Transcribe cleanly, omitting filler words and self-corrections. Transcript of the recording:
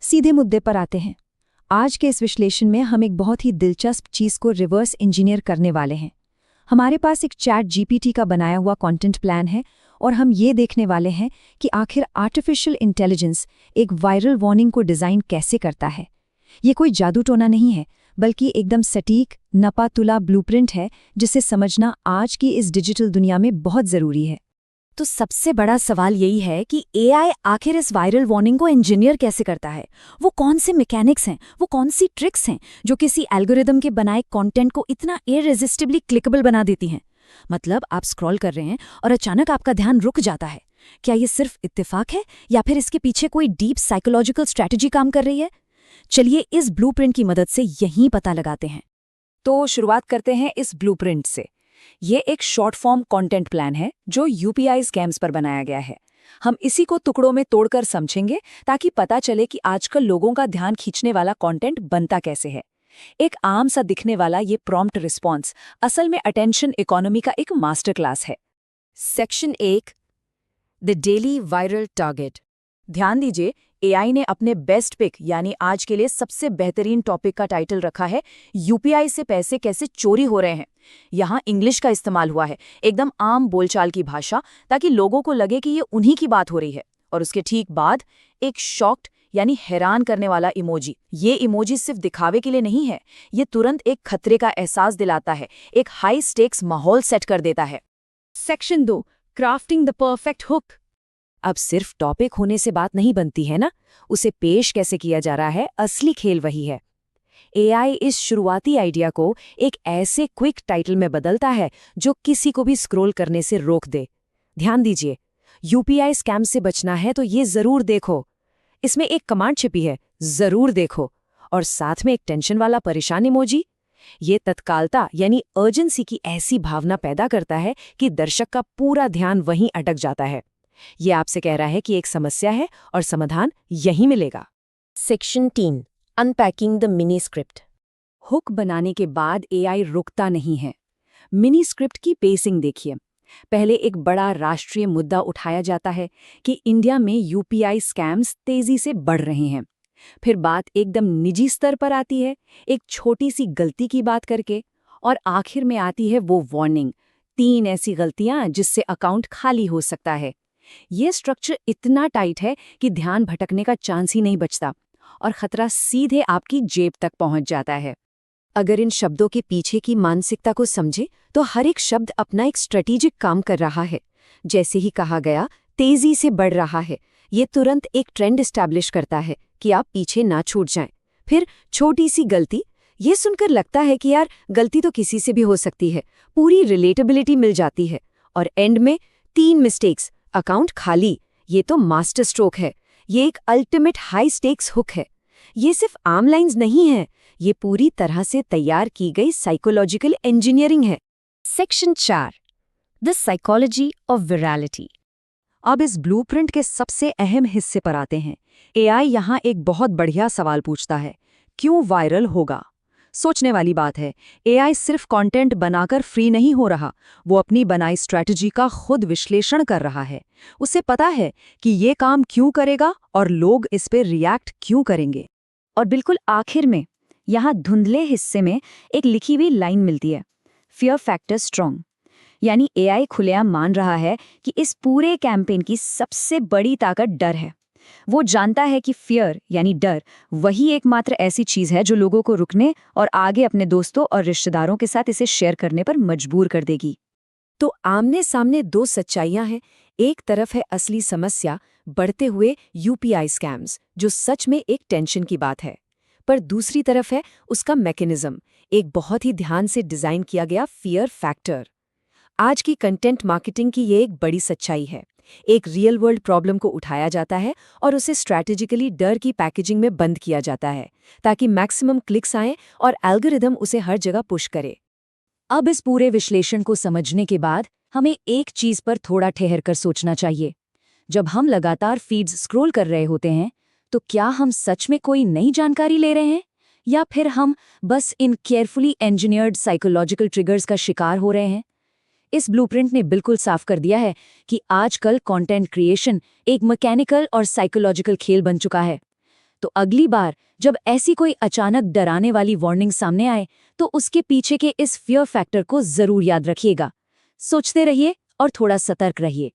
सीधे मुद्दे पर आते हैं। आज के इस विश्लेषण में हम एक बहुत ही दिलचस्प चीज़ को रिवर्स इंजीनियर करने वाले हैं। हमारे पास एक चैट जीपीटी का बनाया हुआ कंटेंट प्लान है और हम ये देखने वाले हैं कि आखिर आर्टिफिशियल इंटेलिजेंस एक वायरल वार्निंग को डिज़ाइन कैसे करता है। ये कोई जादू टोना नहीं है, बल्कि एकदम सटीक नपा-तुला ब्लूप्रिंट है जिसे समझना आज की इस डिजिटल दुनिया में बहुत ज़रूरी है। तो सबसे बड़ा सवाल यही है कि एआई आखिर इस वायरल वार्निंग को इंजीनियर कैसे करता है। वो कौन से मैकेनिक्स हैं, वो कौन सी ट्रिक्स हैं जो किसी एल्गोरिदम के बनाए कंटेंट को इतना इररेजिस्टिबली क्लिकेबल बना देती हैं। मतलब आप स्क्रॉल कर रहे हैं और अचानक आपका ध्यान रुक जाता है। क्या ये सिर्फ इत्तेफाक है या फिर इसके पीछे कोई डीप साइकोलॉजिकल स्ट्रैटेजी काम कर रही है? चलिए इस ब्लूप्रिंट की मदद से यहीं पता लगाते हैं। तो शुरुआत करते हैं इस ब्लूप्रिंट से। ये एक शॉर्ट फॉर्म कंटेंट प्लान है जो यूपीआई स्कैम्स पर बनाया गया है। हम इसी को टुकड़ों में तोड़कर समझेंगे ताकि पता चले कि आजकल लोगों का ध्यान खींचने वाला कंटेंट बनता कैसे है। एक आम सा दिखने वाला ये प्रॉम्प्ट रिस्पॉन्स असल में अटेंशन इकोनॉमी का एक मास्टर क्लास है। Section 1, the daily viral target. ध्यान दीजिए, एआई ने अपने बेस्ट पिक यानी आज के लिए सबसे बेहतरीन टॉपिक का टाइटल रखा है यूपीआई से पैसे कैसे चोरी हो रहे हैं। यहाँ इंग्लिश का इस्तेमाल हुआ है, एकदम आम बोलचाल की भाषा, ताकि लोगों को लगे कि ये उन्हीं की बात हो रही है। और उसके ठीक बाद एक शॉक्ड यानी हैरान करने वाला इमोजी। ये इमोजी सिर्फ दिखावे के लिए नहीं है, ये तुरंत एक खतरे का एहसास दिलाता है, एक हाई स्टेक्स माहौल सेट कर देता है। Section 2, crafting the perfect hook. अब सिर्फ टॉपिक होने से बात नहीं बनती है ना, उसे पेश कैसे किया जा रहा है, असली खेल वही है। एआई इस शुरुआती आइडिया को एक ऐसे क्विक टाइटल में बदलता है जो किसी को भी स्क्रॉल करने से रोक दे। ध्यान दीजिए, यूपीआई स्कैम से बचना है तो ये जरूर देखो। इसमें एक कमांड छिपी है, जरूर देखो, और साथ में एक टेंशन वाला परेशान इमोजी। ये तत्कालता यानी अर्जेंसी की ऐसी भावना पैदा करता है कि दर्शक का पूरा ध्यान वहीं अटक जाता है। ये आपसे कह रहा है कि एक समस्या है और समाधान यहीं मिलेगा। Section 3, unpacking the mini script. Hook बनाने के बाद एआई रुकता नहीं है। मिनी स्क्रिप्ट की पेसिंग देखिए। पहले एक बड़ा राष्ट्रीय मुद्दा उठाया जाता है कि इंडिया में यूपीआई स्कैम्स तेजी से बढ़ रहे हैं। फिर बात एकदम निजी स्तर पर आती है, एक छोटी सी गलती की बात करके, और आखिर में आती है वो वार्निंग, 3 ऐसी गलतियां जिससे अकाउंट खाली हो सकता है। ये स्ट्रक्चर इतना टाइट है कि ध्यान भटकने का चांस ही नहीं बचता और खतरा सीधे आपकी जेब तक पहुंच जाता है। अगर इन शब्दों के पीछे की मानसिकता को समझे तो हर एक शब्द अपना एक स्ट्रेटेजिक काम कर रहा है। जैसे ही कहा गया तेजी से बढ़ रहा है, ये तुरंत एक ट्रेंड एस्टैब्लिश करता है कि आप पीछे ना छूट जाएं। फिर छोटी सी गलती, ये सुनकर लगता है कि यार गलती तो किसी से भी हो सकती है, पूरी रिलेटेबिलिटी मिल जाती है। और एंड में 3 मिस्टेक्स, अकाउंट खाली। ये तो मास्टर स्ट्रोक है, ये एक अल्टीमेट हाई स्टेक्स हुक है। ये सिर्फ आम लाइंस नहीं है, ये पूरी तरह से तैयार की गई साइकोलॉजिकल इंजीनियरिंग है। Section 4, the psychology of virality. अब इस ब्लूप्रिंट के सबसे अहम हिस्से पर आते हैं। एआई यहाँ एक बहुत बढ़िया सवाल पूछता है, क्यों वायरल होगा? सोचने वाली बात है, एआई सिर्फ कंटेंट बनाकर फ्री नहीं हो रहा, वो अपनी बनाई स्ट्रैटेजी का खुद विश्लेषण कर रहा है। उसे पता है कि ये काम क्यों करेगा और लोग इस पे रिएक्ट क्यों करेंगे। और बिल्कुल आखिर में, यहाँ धुंधले हिस्से में एक लिखी हुई लाइन मिलती है, फियर फैक्टर स्ट्रॉन्ग। यानी एआई खुलेआम मान रहा है कि इस पूरे कैंपेन की सबसे बड़ी ताकत डर है। वो जानता है कि फियर यानी डर वही एकमात्र ऐसी चीज है जो लोगों को रुकने और आगे अपने दोस्तों और रिश्तेदारों के साथ इसे शेयर करने पर मजबूर कर देगी। तो आमने सामने 2 सच्चाइयां हैं। एक तरफ है असली समस्या, बढ़ते हुए यूपीआई स्कैम्स, जो सच में एक टेंशन की बात है। पर दूसरी तरफ है उसका मैकेनिज्म, एक बहुत ही ध्यान से डिजाइन किया गया फियर फैक्टर। आज की कंटेंट मार्केटिंग की ये एक बड़ी सच्चाई है। एक रियल वर्ल्ड प्रॉब्लम को उठाया जाता है और उसे स्ट्रैटेजिकली डर की पैकेजिंग में बंद किया जाता है ताकि मैक्सिमम क्लिक्स आएं और एल्गोरिदम उसे हर जगह पुश करे। अब इस पूरे विश्लेषण को समझने के बाद हमें एक चीज पर थोड़ा ठहर कर सोचना चाहिए। जब हम लगातार फीड्स स्क्रॉल कर रहे होते हैं तो क्या हम सच में कोई नई जानकारी ले रहे हैं या फिर हम बस इन केयरफुली इंजीनियर्ड साइकोलॉजिकल ट्रिगर्स का शिकार हो रहे हैं? इस ब्लूप्रिंट ने बिल्कुल साफ कर दिया है कि आजकल कंटेंट क्रिएशन एक मैकेनिकल और साइकोलॉजिकल खेल बन चुका है। तो अगली बार जब ऐसी कोई अचानक डराने वाली वार्निंग सामने आए तो उसके पीछे के इस फियर फैक्टर को जरूर याद रखिएगा। सोचते रहिए और थोड़ा सतर्क रहिए।